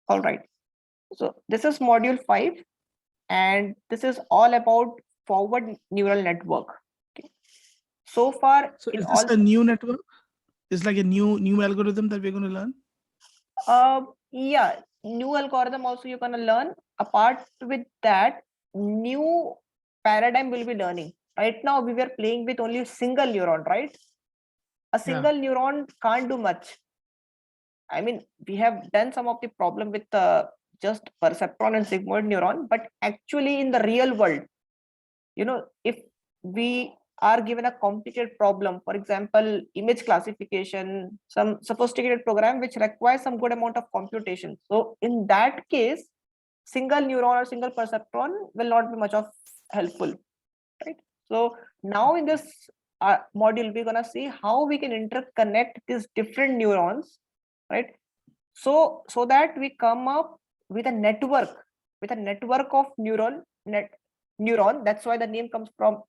All right. So this is module 5, and this is all about forward neural network. Okay. So far So in is this all, a new network? It's like a new algorithm that we're going to learn? yeah, new algorithm also you're gonna learn. Apart with that, new paradigm will be learning. Right now we were playing with only single neuron, right? A single neuron can't do much. I mean, we have done some of the problem with just perceptron and sigmoid neuron, but actually in the real world, if we are given a complicated problem, for example, image classification, some sophisticated program which requires some good amount of computation. So in that case, single neuron or single perceptron will not be much of helpful, right? So now in this module, we're gonna see how we can interconnect these different neurons, right? So that we come up with a network, of neuron. That's why the name comes from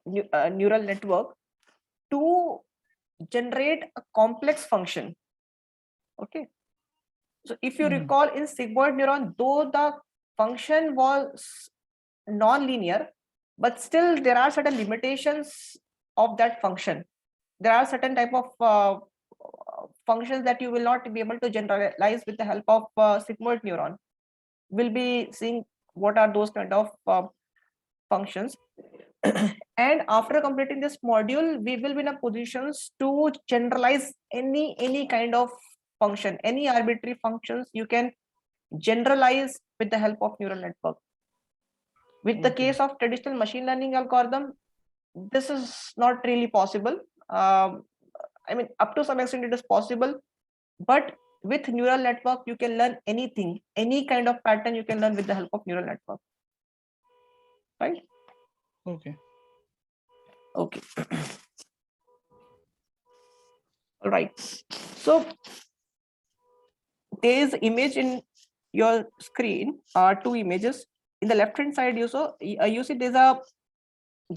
neural network, to generate a complex function. Okay. So if you recall, in sigmoid neuron, though the function was non-linear, but still there are certain limitations of that function. There are certain type of functions that you will not be able to generalize with the help of sigmoid neuron. We'll be seeing what are those kind of functions. And after completing this module, we will be in a positions to generalize any kind of function, any arbitrary functions you can generalize with the help of neural network. With the case of traditional machine learning algorithm, this is not really possible. I mean, up to some extent it is possible, but with neural network, you can learn anything, any kind of pattern you can learn with the help of neural network, right? Okay. Okay. All right. So there is image in your screen, two images. In the left hand side, you see there's a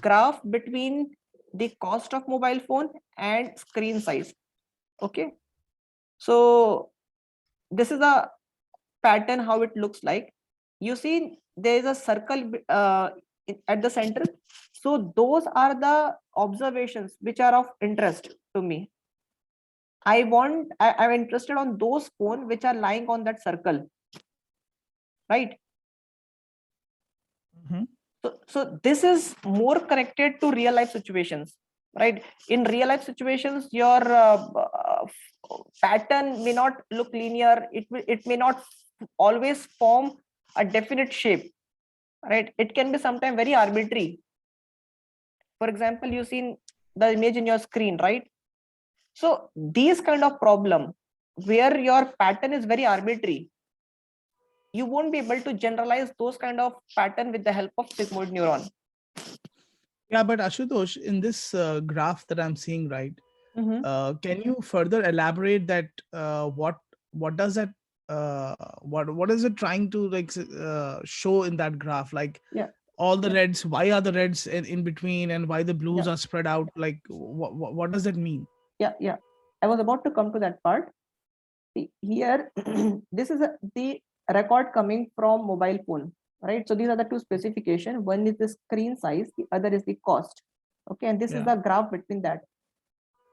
graph between the cost of mobile phone and screen size. Okay. So this is a pattern how it looks like. You see there is a circle at the center. So those are the observations which are of interest to me. I'm interested on those phone which are lying on that circle, right? So this is more connected to real life situations, right? In real life situations, your pattern may not look linear. It may not always form a definite shape, right? It can be sometimes very arbitrary. For example, you've seen the image in your screen, right? So these kind of problem where your pattern is very arbitrary, you won't be able to generalize those kind of pattern with the help of sigmoid neuron. Yeah, but Ashutosh, in this graph that I'm seeing, right? Can you further elaborate that? What does that? What is it trying to show in that graph? Like, Yeah. all the reds. Why are the reds in between, and why the blues are spread out? Like, what does that mean? Yeah. I was about to come to that part. Here, this is the record coming from mobile phone, right? So these are the two specifications. One is the screen size, the other is the cost. Okay, and this is the graph between that.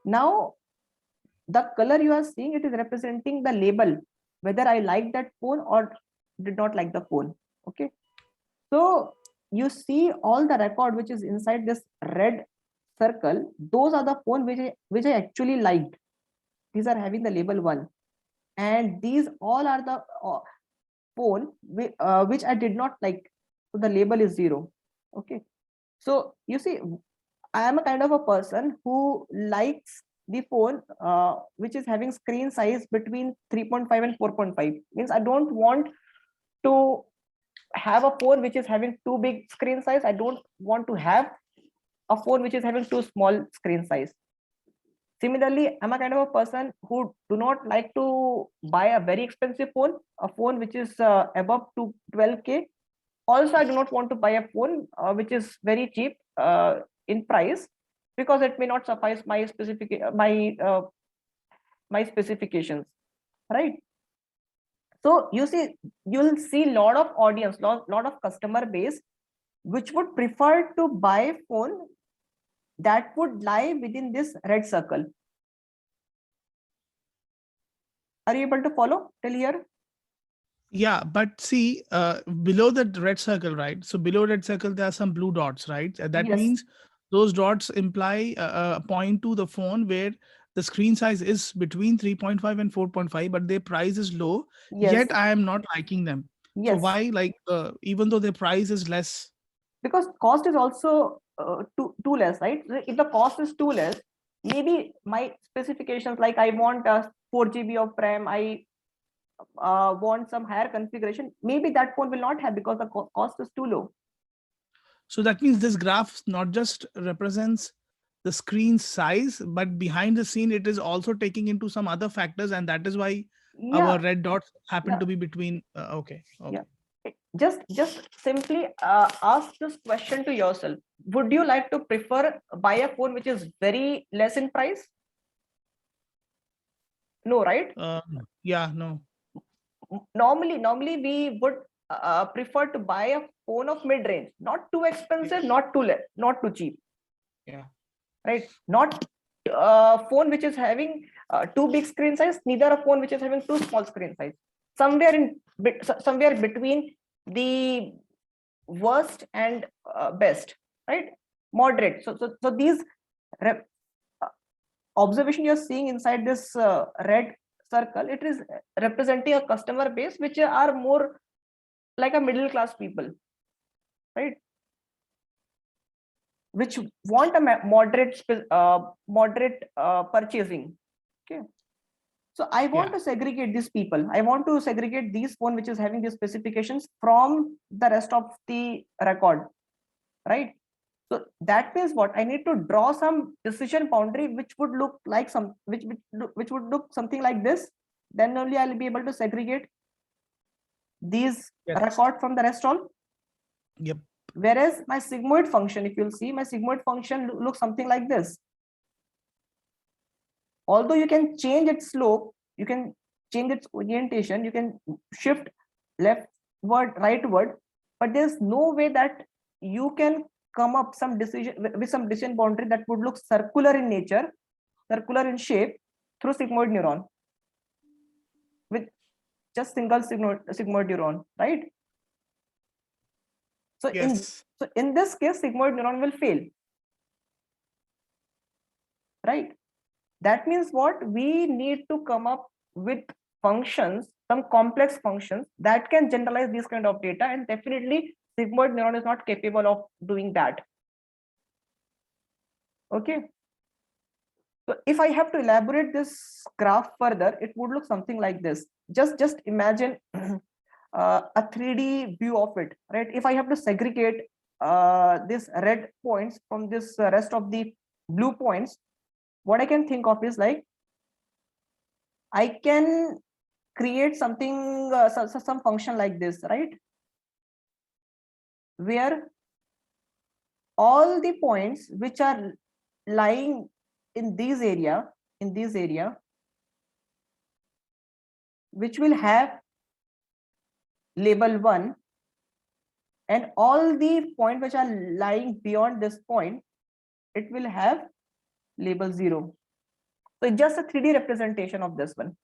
Now, the color you are seeing, it is representing the label, whether I like that phone or did not like the phone. Okay, so you see all the record which is inside this red circle. Those are the phone which I actually liked. These are having the label 1, and these all are the phone which I did not like. So the label is 0. Okay, so you see, I am a kind of a person who likes the phone which is having screen size between 3.5 and 4.5. Means I don't want to have a phone which is having too big screen size. I don't want to have a phone which is having too small screen size. Similarly, I'm a kind of a person who do not like to buy a very expensive phone, a phone which is above to 12K. Also, I do not want to buy a phone which is very cheap in price, because it may not suffice my specifications, right? So you see, you'll see lot of audience, lot of customer base, which would prefer to buy a phone that would lie within this red circle. Are you able to follow till here? Yeah, but see, below the red circle, right? So below red circle, there are some blue dots, right? That Yes, means those dots imply point to the phone where the screen size is between 3.5 and 4.5, but their price is low. yes, Yet I am not liking them. So yes. why, like, even though their price is less? Because cost is also too less, right? If the cost is too less, maybe my specifications, like I want a 4 GB of RAM, I want some higher configuration, maybe that phone will not have because the cost is too low. So that means this graph not just represents the screen size, but behind the scene, it is also taking into some other factors, and that is why our Yeah, red dots happen yeah, to be between. Okay, yeah. okay. Just simply ask this question to yourself: would you like to prefer buy a phone which is very less in price? No, right? Yeah, no. Normally we would prefer to buy a phone of mid range, not too expensive, not too cheap, Yeah, right? Not phone which is having too big screen size, neither a phone which is having too small screen size. Somewhere between the worst and best, right? Moderate. So these observation you're seeing inside this red circle, it is representing a customer base which are more like a middle class people, right? Which want a moderate purchasing. Okay. So I want yeah, to segregate these people. I want to segregate these phone which is having these specifications from the rest of the record, right? So that means what? I need to draw some decision boundary which would look like which would look something like this. Then only I'll be able to segregate these yes, record from the rest all. yep, Whereas my sigmoid function, if you'll see, my sigmoid function looks something like this. Although you can change its slope, you can change its orientation, you can shift leftward, rightward, but there's no way that you can come up some decision with some decision boundary that would look circular in nature, circular in shape through sigmoid neuron with just single sigmoid neuron, right? So yes, in this case, sigmoid neuron will fail, right? That means what? We need to come up with functions, some complex functions that can generalize these kind of data, and definitely sigmoid neuron is not capable of doing that. Okay. So if I have to elaborate this graph further, it would look something like this. Just imagine a 3D view of it, right? If I have to segregate this red points from this rest of the blue points, what I can think of is like I can create something, some function like this, right? Where all the points which are lying in this area, which will have label 1, and all the points which are lying beyond this point, it will have label 0. So it's just a 3D representation of this one.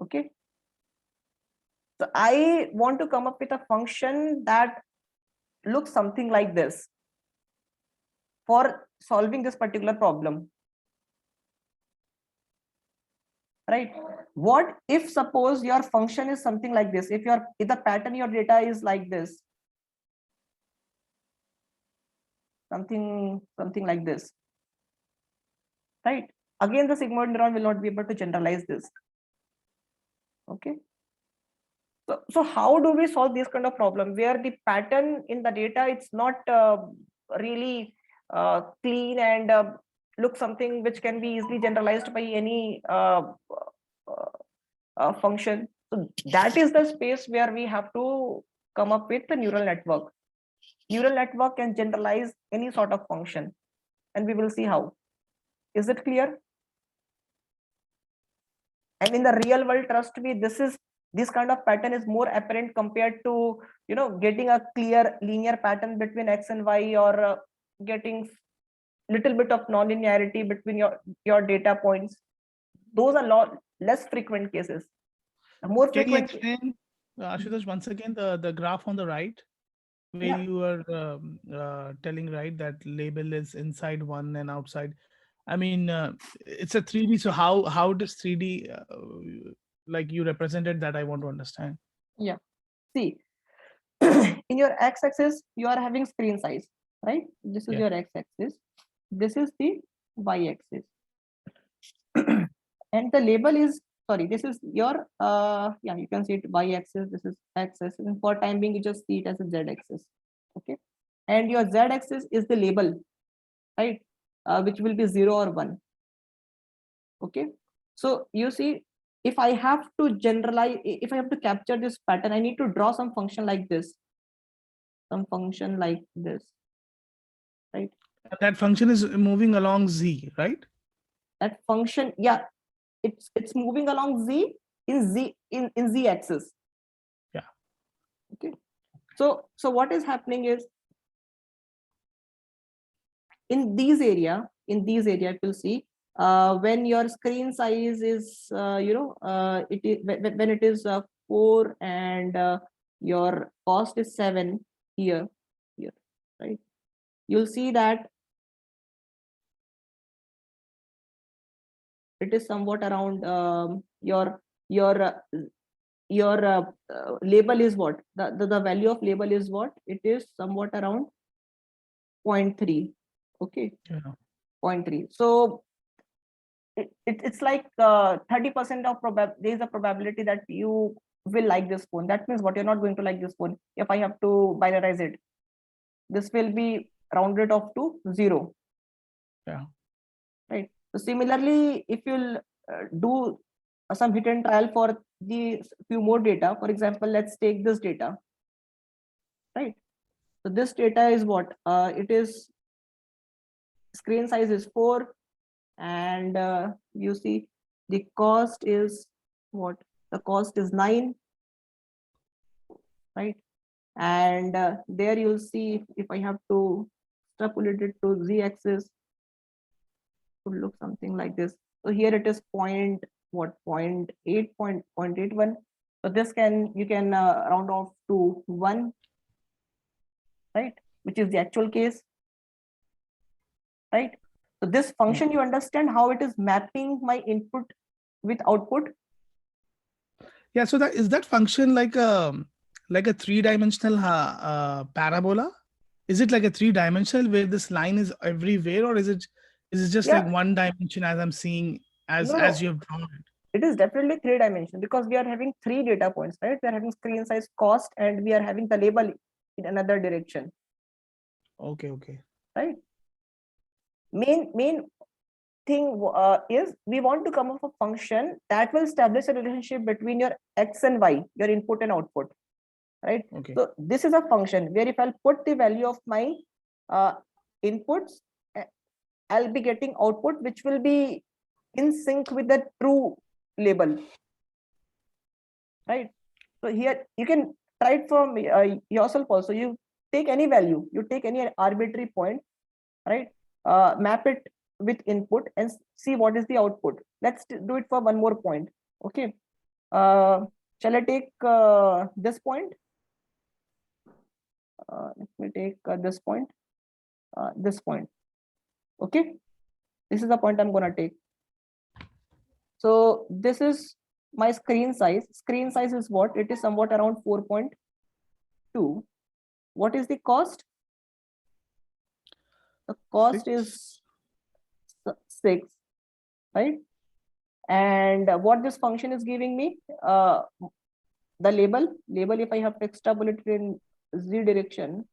Okay. So I want to come up with a function that looks something like this for solving this particular problem, right? What if suppose your function is something like this? If the pattern your data is like this, something like this, right? Again, the sigmoid neuron will not be able to generalize this. Okay. So how do we solve this kind of problem where the pattern in the data, it's not really clean and look something which can be easily generalized by any function? So that is the space where we have to come up with the neural network. Neural network can generalize any sort of function, and we will see how. Is it clear? And in the real world, trust me, this is this kind of pattern is more apparent compared to, you know, getting a clear linear pattern between X and Y, or getting little bit of non-linearity between your data points. Those are less frequent cases. More Can you frequent. explain, Ashutosh, once again the graph on the right, where Yeah. you are telling, right, that label is inside one and outside? I mean, it's a 3D. So how does 3D like you represented that? I want to understand. Yeah. See, in your x-axis, you are having screen size, right? This is Yeah. your x-axis. This is the y-axis. And the label is, sorry, this is your, yeah, you can see it y-axis, this is x-axis. And for time being, you just see it as a z-axis. Okay. And your z-axis is the label, right? Which will be 0 or 1. Okay. So you see, if I have to generalize, if I have to capture this pattern, I need to draw some function like this. Some function like this, right? That function is moving along Z, right? That function, yeah, it's moving along Z in Z axis. Yeah. Okay. So what is happening is, in these area, you will see when your screen size is it is when it is 4 and your cost is 7 here, right? You'll see that it is somewhat around your label is what, the value of label is what, it is somewhat around 0.3. Okay. Yeah. 0.3. So it's like 30% of there is a probability that you will like this phone. That means what, you're not going to like this phone. If I have to binarize it, this will be rounded off to 0. Yeah. Right. So similarly, if you'll do some hit and trial for the few more data, for example, let's take this data, right? So this data is what, it is screen size is 4, and you see the cost is what, the cost is 9, right? And there you'll see, if I have to extrapolate it to z-axis, would look something like this. So here it is 0.81. So this you can round off to 1, right? Which is the actual case, right? So this function, you understand how it is mapping my input with output. Yeah. So that is that function like a 3-dimensional parabola? Is it like a 3-dimensional where this line is everywhere, or is it just Yeah. like 1 dimension as I'm seeing as No. you have drawn it? It is definitely 3-dimensional, because we are having 3 data points, right? We are having screen size, cost, and we are having the label in another direction. Okay. Right. Main thing is, we want to come up with a function that will establish a relationship between your x and y, your input and output, right? Okay. So this is a function where if I'll put the value of my inputs, I'll be getting output which will be in sync with the true label, right? So here you can try it from yourself also. You take any value, you take any arbitrary point, right? Map it with input and see what is the output. Let's do it for one more point. Okay. Shall I take this point? Let me take this point. This point. Okay. This is the point I'm gonna take. So this is my screen size. Screen size is what? It is somewhat around 4.2. What is the cost? The cost is 6, right? And what this function is giving me, the label, if I have to extrapolate it in z direction,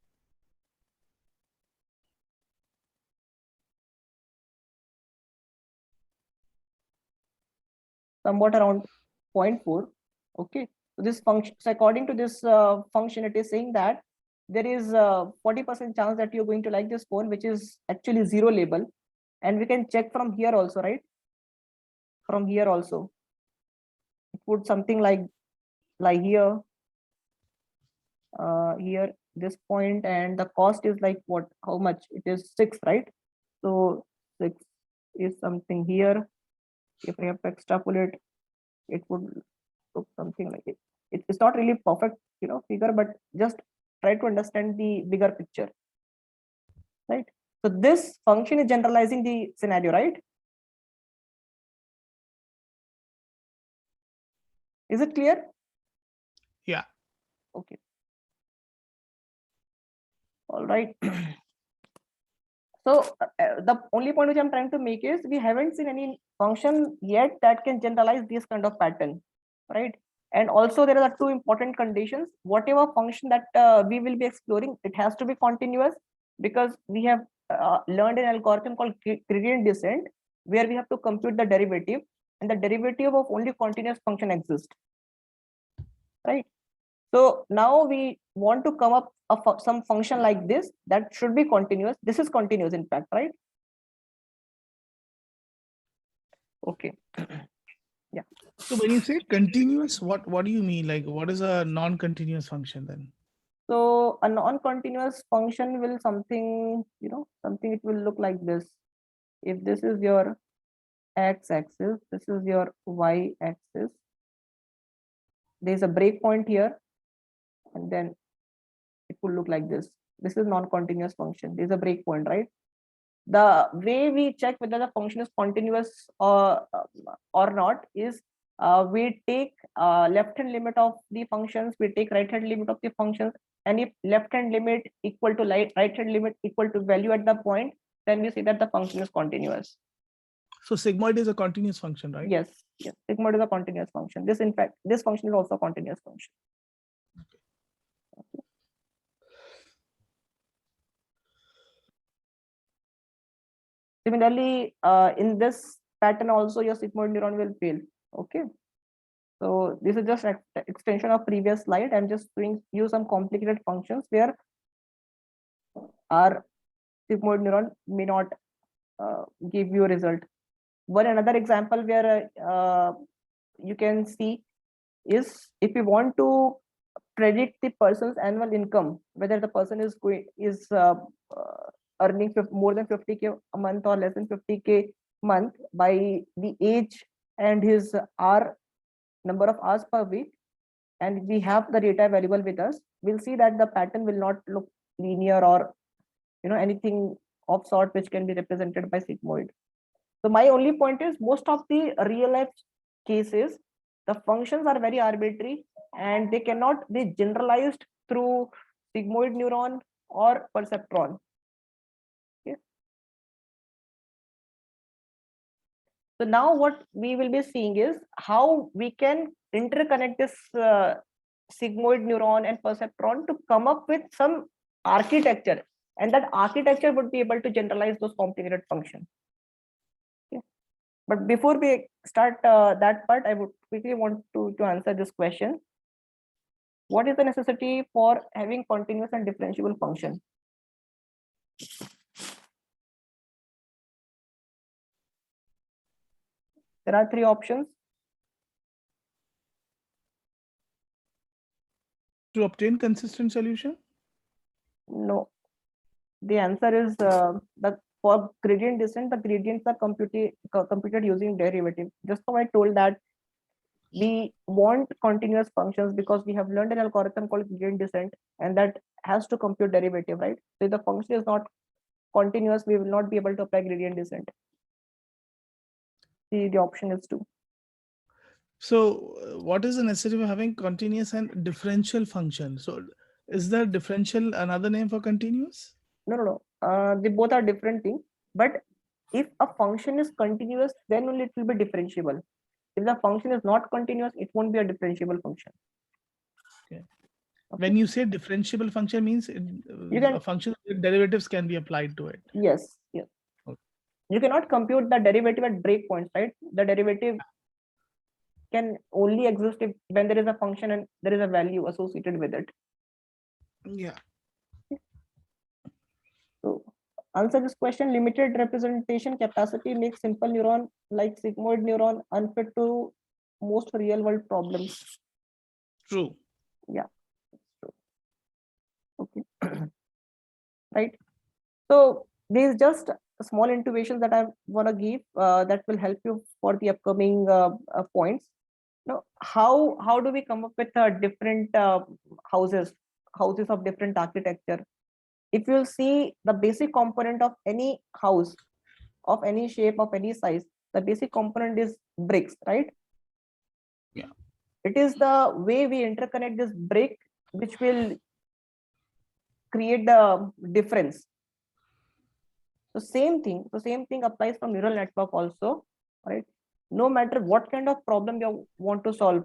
somewhat around 0.4. Okay. So this function, so according to this function, it is saying that there is a 40% chance that you're going to like this phone, which is actually 0 label. And we can check from here also, right? From here also, it would something like lie here, here, this point, and the cost is like what? How much? It is 6, right? So 6 is something here. If I have to extrapolate, it would look something like it. It's not really perfect, figure, but just try to understand the bigger picture, right? So this function is generalizing the scenario, right? Is it clear? Yeah. Okay. All right. So the only point which I'm trying to make is we haven't seen any function yet that can generalize this kind of pattern, right? And also there are 2 important conditions. Whatever function that we will be exploring, it has to be continuous, because we have learned an algorithm called gradient descent, where we have to compute the derivative, and the derivative of only continuous function exists, right? So now we want to come up some function like this that should be continuous. This is continuous, in fact, right? Okay. Yeah. So when you say continuous, what do you mean? Like, what is a non-continuous function then? So a non-continuous function will something, something it will look like this. If this is your x-axis, this is your y-axis. There's a breakpoint here, and then it will look like this. This is non-continuous function. There's a breakpoint, right? The way we check whether the function is continuous or not is we take left hand limit of the functions, we take right hand limit of the functions, and if left hand limit equal to right hand limit equal to value at the point, then we say that the function is continuous. So sigmoid is a continuous function, right? Yes, yes. Sigmoid is a continuous function. This, in fact, this function is also a continuous function. Okay. Similarly, in this pattern also your sigmoid neuron will fail. Okay. So this is just an extension of previous slide. I'm just doing use some complicated functions where our sigmoid neuron may not give you a result. One another example where you can see is if you want to predict the person's annual income, whether the person is earning more than 50K a month or less than 50K month by the age and his number of hours per week, and we have the data available with us, we'll see that the pattern will not look linear or anything of sort which can be represented by sigmoid. So my only point is most of the real life cases, the functions are very arbitrary and they cannot be generalized through sigmoid neuron or perceptron. Okay. So now what we will be seeing is how we can interconnect this sigmoid neuron and perceptron to come up with some architecture, and that architecture would be able to generalize those complicated functions. Okay. But before we start that part, I would quickly want to answer this question. What is the necessity for having continuous and differentiable function? There are 3 options. To obtain consistent solution? No. The answer is that for gradient descent, the gradients are computed using derivative. Just how I told that we want continuous functions because we have learned an algorithm called gradient descent, and that has to compute derivative, right? So if the function is not continuous, we will not be able to apply gradient descent. The option is 2. So what is the necessity of having continuous and differential function? So is the differential another name for continuous? No. They both are different things. But if a function is continuous, then only it will be differentiable. If the function is not continuous, it won't be a differentiable function. Okay. When you say differentiable function means a function with derivatives can be applied to it. Yes. Okay. You cannot compute the derivative at breakpoints, right? The derivative can only exist when there is a function and there is a value associated with it. Yeah. So answer this question. Limited representation capacity makes simple neuron like sigmoid neuron unfit to most real world problems. True. Yeah. Okay. Right. So these just small intuitions that I want to give that will help you for the upcoming points. Now, how do we come up with different houses of different architecture? If you'll see the basic component of any house of any shape, of any size, the basic component is bricks, right? Yeah. It is the way we interconnect this brick which will create the difference. So same thing applies from neural network also, right? No matter what kind of problem you want to solve,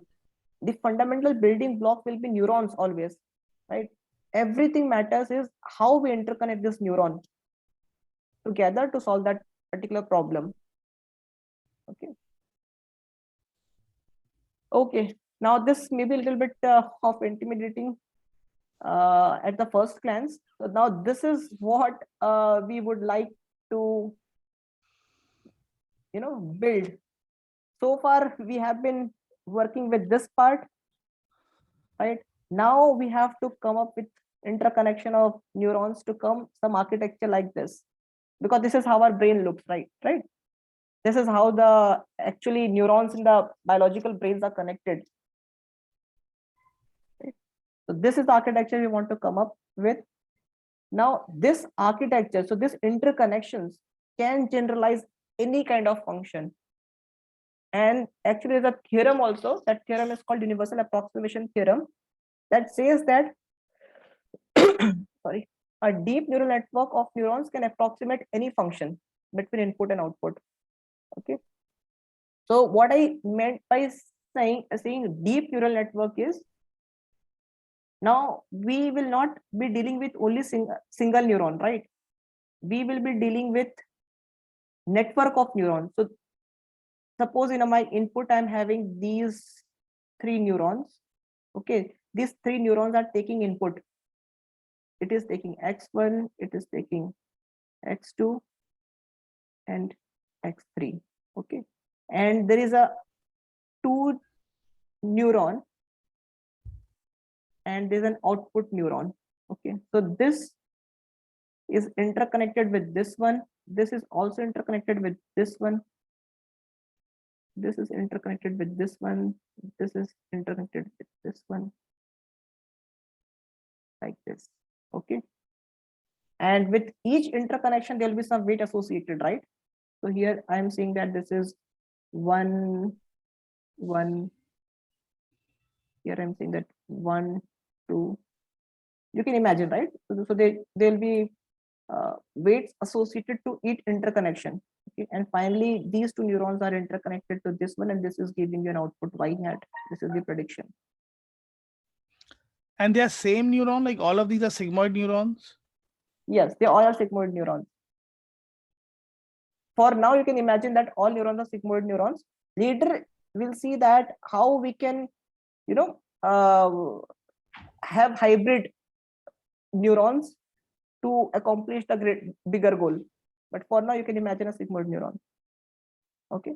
the fundamental building block will be neurons always, right? Everything matters is how we interconnect this neuron together to solve that particular problem. Okay. Okay. Now this may be a little bit of intimidating at the first glance. So now this is what we would like to, build. So far we have been working with this part, right? Now we have to come up with interconnection of neurons to come some architecture like this, because this is how our brain looks, right? This is how the actually neurons in the biological brains are connected. Right? So this is the architecture we want to come up with. Now this architecture, so this interconnections can generalize any kind of function. And actually the theorem also, that theorem is called Universal Approximation Theorem, that says that sorry, a deep neural network of neurons can approximate any function between input and output. Okay. So what I meant by saying deep neural network is, now we will not be dealing with only single neuron, right? We will be dealing with network of neurons. So suppose in my input I'm having these 3 neurons. Okay, these 3 neurons are taking input. It is taking x1, it is taking x2 and x3. Okay, and there is a 2 neuron and there's an output neuron. Okay, so this is interconnected with this one, this is also interconnected with this one, this is interconnected with this one, this is interconnected with this one, like this. Okay, and with each interconnection there will be some weight associated, right? So here I am saying that this is 1 1, here I'm saying that 1 2. You can imagine, right? So there'll be weights associated to each interconnection. Okay, and finally these 2 neurons are interconnected to this one, and this is giving you an output y hat. This is the prediction. And they are same neuron, like all of these are sigmoid neurons? Yes, they all are sigmoid neurons. For now you can imagine that all neurons are sigmoid neurons. Later we'll see that how we can, have hybrid neurons to accomplish the bigger goal. But for now you can imagine a sigmoid neuron. Okay,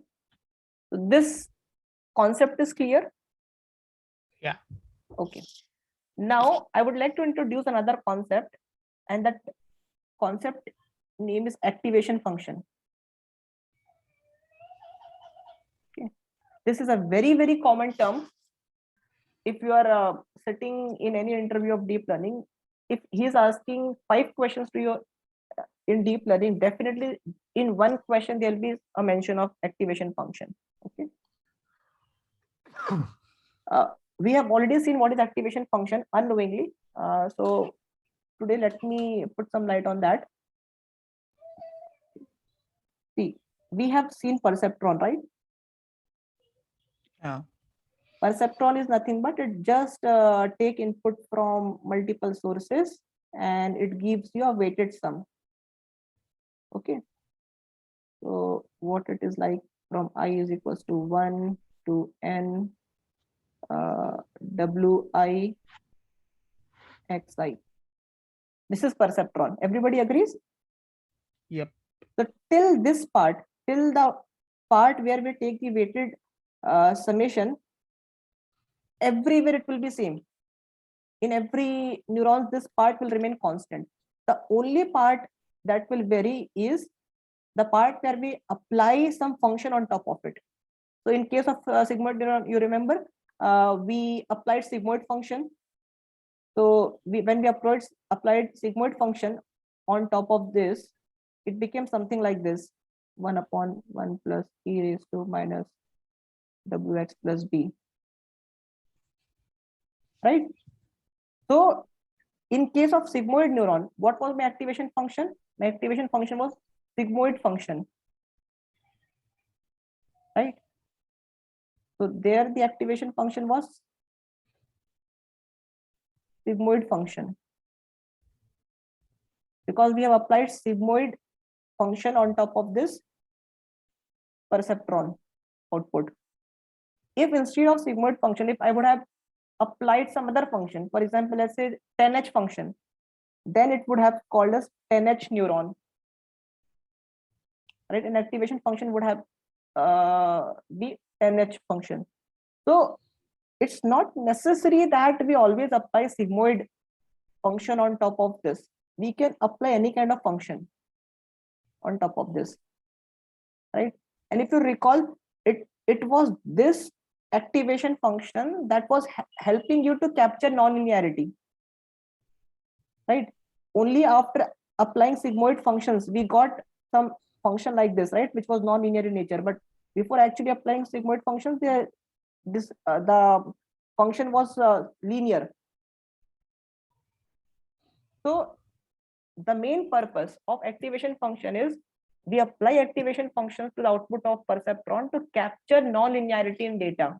so this concept is clear. Yeah. Okay, now I would like to introduce another concept, and that concept name is activation function. Okay, this is a very, very common term. If you are sitting in any interview of deep learning, if he's asking 5 questions to you in deep learning, definitely in one question there'll be a mention of activation function. Okay, we have already seen what is activation function unknowingly. So today let me put some light on that. See, we have seen perceptron, right? Yeah. Perceptron is nothing but it just take input from multiple sources and it gives you a weighted sum. Okay, so what it is like from I is equals to 1 to n wi xi. This is perceptron. Everybody agrees? Yep. So till this part, till the part where we take the weighted summation, everywhere it will be same. In every neuron, this part will remain constant. The only part that will vary is the part where we apply some function on top of it. So in case of sigmoid neuron, you remember we applied sigmoid function. So when we applied sigmoid function on top of this, it became something like this: 1/1 plus e raised to minus wx plus b. Right? So in case of sigmoid neuron, what was my activation function? My activation function was sigmoid function. Right? So there the activation function was sigmoid function, because we have applied sigmoid function on top of this perceptron output. If instead of sigmoid function, if I would have applied some other function, for example, let's say 10h function, then it would have called us 10h neuron, right? An activation function would have be 10h function. So it's not necessary that we always apply sigmoid function on top of this. We can apply any kind of function on top of this, right? And if you recall, it was this activation function that was helping you to capture nonlinearity, right? Only after applying sigmoid functions, we got some function like this, right, which was non-linear in nature. But before actually applying sigmoid functions, the function was linear. So the main purpose of activation function is we apply activation functions to the output of perceptron to capture non-linearity in data.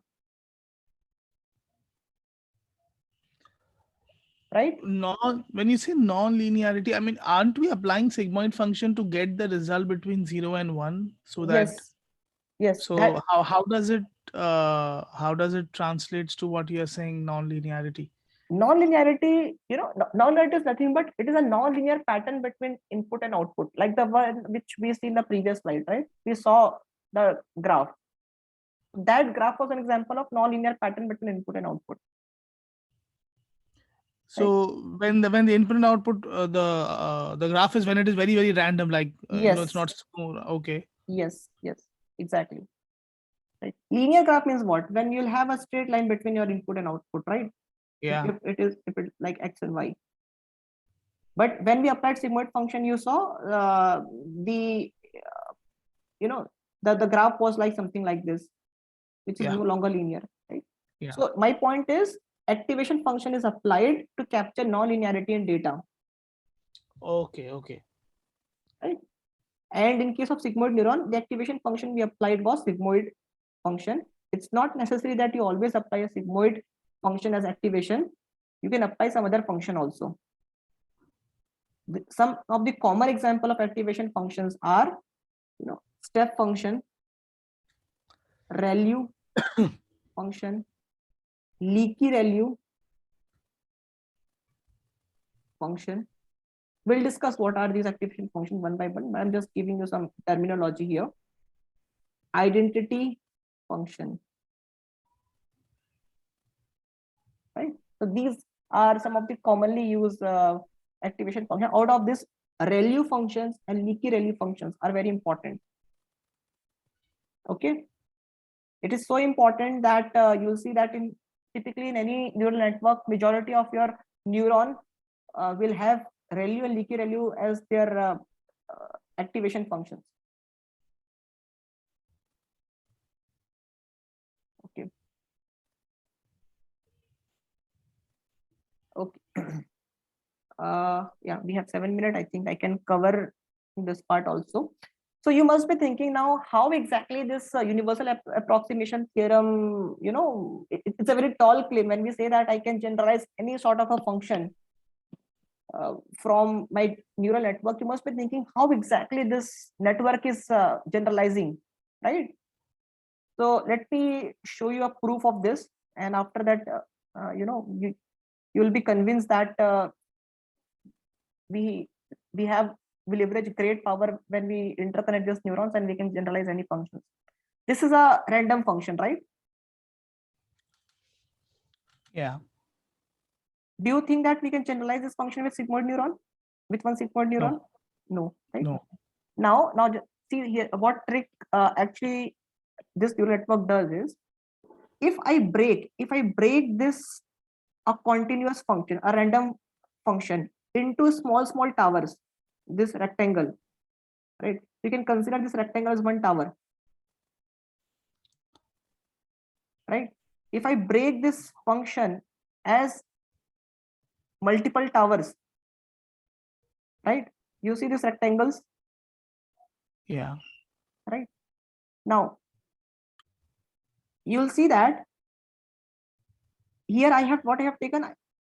Right? When you say non-linearity, I mean, aren't we applying sigmoid function to get the result between 0 and 1? So that yes. So That, how does it translates to what you're saying, non-linearity? non-linearity, non-linearity is nothing but it is a non-linear pattern between input and output, like the one which we see in the previous slide, right? We saw the graph. That graph was an example of non-linear pattern between input and output. So when the input and output, the graph is when it is very, very random, like it's not smooth. Okay. Yes, exactly. Right. Linear graph means what? When you'll have a straight line between your input and output, right? Yeah. If it like x and y. But when we applied sigmoid function, you saw the graph was like something like this, which is no longer linear, right? Yeah. So my point is, activation function is applied to capture non-linearity in data. Okay. Right? And in case of sigmoid neuron, the activation function we applied was sigmoid function. It's not necessary that you always apply a sigmoid function as activation. You can apply some other function also. Some of the common example of activation functions are, step function, ReLU function, leaky ReLU function. We'll discuss what are these activation functions one by one, but I'm just giving you some terminology here. Identity function, right? So these are some of the commonly used activation functions. Out of this, ReLU functions and leaky ReLU functions are very important. Okay, it is so important that you'll see that typically in any neural network, majority of your neuron will have ReLU and leaky ReLU as their activation functions. Okay. Yeah, we have 7 minutes. I think I can cover this part also. So you must be thinking now, how exactly this universal approximation theorem, it's a very tall claim. When we say that I can generalize any sort of a function from my neural network, you must be thinking how exactly this network is generalizing, right? So let me show you a proof of this, and after that, you will be convinced that we leverage great power when we interconnect these neurons, and we can generalize any functions. This is a random function, right? Yeah. Do you think that we can generalize this function with sigmoid neuron? With one sigmoid neuron? No, right? No. Now see here what trick actually this neural network does is, if I break this a continuous function, a random function, into small towers, this rectangle, right? You can consider this rectangle as one tower, right? If I break this function as multiple towers, right? You see these rectangles, Yeah. right? Now you'll see that here I have taken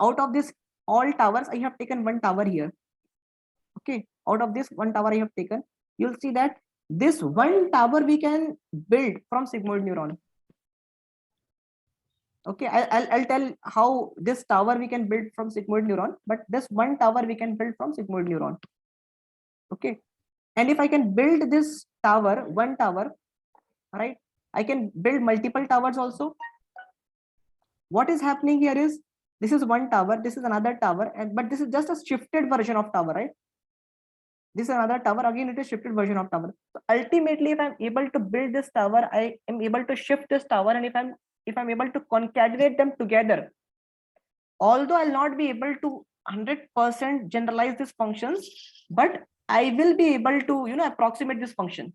out of this all towers, I have taken one tower here. Okay, out of this one tower I have taken, you'll see that this one tower we can build from sigmoid neuron. Okay, I'll tell how this tower we can build from sigmoid neuron, but this one tower we can build from sigmoid neuron. Okay, and if I can build this tower, one tower, right, I can build multiple towers also. What is happening here is, this is one tower, this is another tower, and but this is just a shifted version of tower, right? This is another tower, again it is shifted version of tower. So ultimately, if I'm able to build this tower, I am able to shift this tower, and if I'm able to concatenate them together, although I'll not be able to 100% generalize these functions, but I will be able to, you know, approximate this function.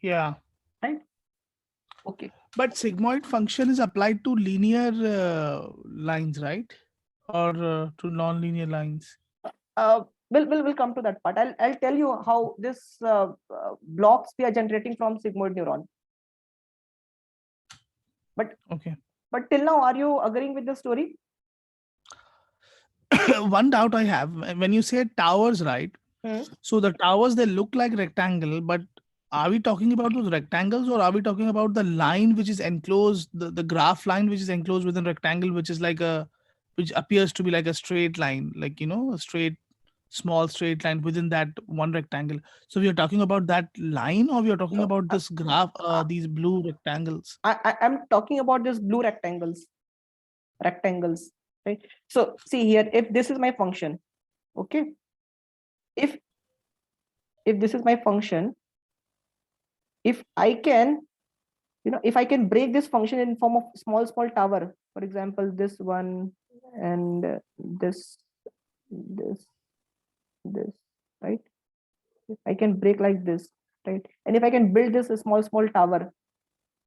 Yeah. Right? Okay. But sigmoid function is applied to linear lines, right? Or to non-linear lines? We'll come to that part. I'll tell you how this blocks we are generating from sigmoid neuron. But Okay. but till now, are you agreeing with the story? One doubt I have, when you say towers, right? So the towers, they look like rectangle, but are we talking about those rectangles, or are we talking about the line which is enclosed, the graph line which is enclosed within rectangle, which is like which appears to be like a straight line, like, you know, a small straight line within that one rectangle. So we are talking about that line, or we are talking No, about this graph, these blue rectangles? I'm talking about these blue rectangles. Right? So see here, if this is my function, okay, if this is my function, if I can, you know, if I can break this function in form of small tower, for example, this one and this, right? I can break like this, right? And if I can build this a small tower,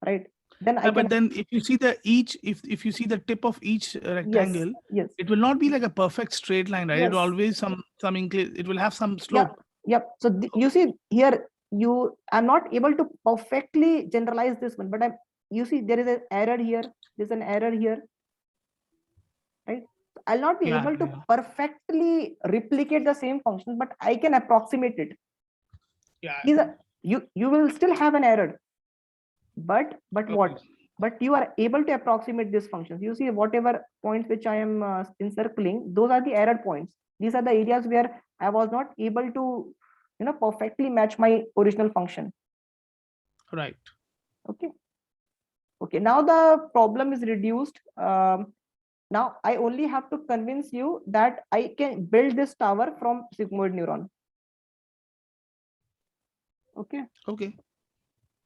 right, then I can. But then if you see if you see the tip of each rectangle, Yes, it will not be like a perfect straight line, right? It yes, will always it will have some yeah, slope. yep. So you see here, I'm not able to perfectly generalize this one, but you see there is an error here, there's an error here, right? I'll not be Yeah, able to yeah, perfectly replicate the same function, but I can approximate it. yeah. These are, you will still have an error, but Okay. what? But you are able to approximate these functions. You see, whatever points which I am encircling, those are the error points. These are the areas where I was not able to, you know, perfectly match my original function. Right. Okay. Okay. Now the problem is reduced. Now I only have to convince you that I can build this tower from sigmoid neuron. Okay. Okay.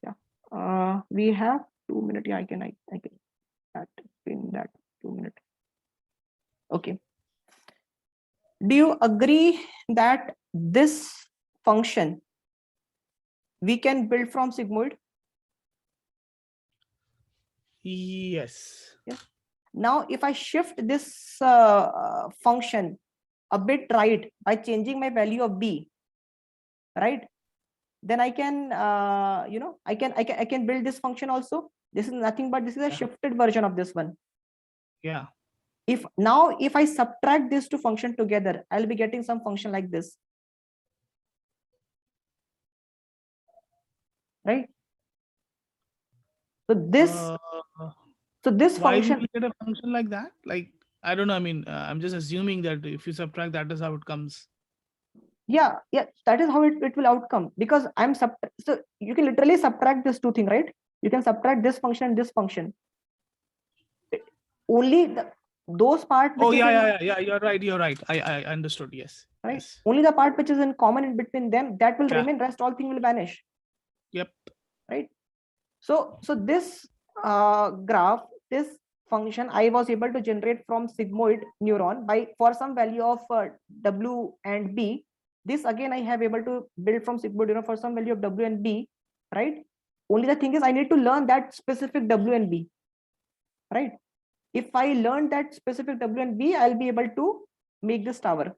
Yeah. We have 2 minutes. Yeah, I can pin that 2 minutes. Okay. Do you agree that this function we can build from sigmoid? Yes. Yes. Now, if I shift this function a bit right by changing my value of b, right? Then I can, you know, I can build this function also. This is nothing but this is a Yeah. shifted version of this one. Yeah. If I subtract these two functions together, I'll be getting some function like this, right? So this Why would function, we get a function like that? Like, I don't know. I mean, I'm just assuming that if you subtract, that is how it comes. yeah, that is how it will outcome, because so you can literally subtract this two thing, right? You can subtract this function and this function. Only those part. Oh yeah. You're right. I understood. Yes. Right. Yes. Only the part which is in common in between them, that will remain. Rest all thing will vanish. Yep. Right. So this graph, this function, I was able to generate from sigmoid neuron by for some value of W and B. This again I have able to build from sigmoid neuron for some value of W and B. Right. Only the thing is I need to learn that specific W and B. Right. If I learn that specific W and B, I'll be able to make this tower.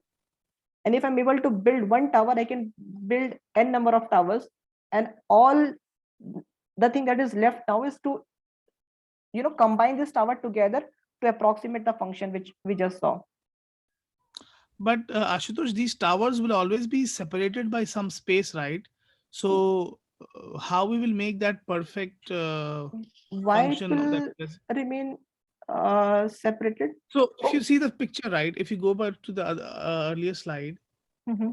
And if I'm able to build one tower, I can build n number of towers, and all the thing that is left now is to combine this tower together to approximate the function which we just saw. But Ashutosh, these towers will always be separated by some space, right? So how we will make that perfect Why it function will remain separated? So if you see the picture, right, if you go back to the earlier slide,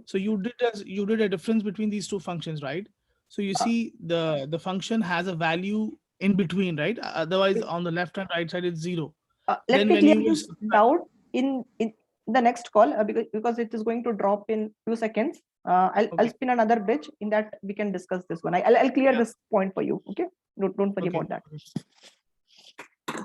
so you did a difference between these two functions, right? So you see the function has a value in between, right? Otherwise, on the left and right side, it's 0. Let me clear this doubt in the next call because it is going to drop in 2 seconds. I'll spin another bridge. In that we can discuss this one. I'll clear this point for you. Okay, don't worry about that.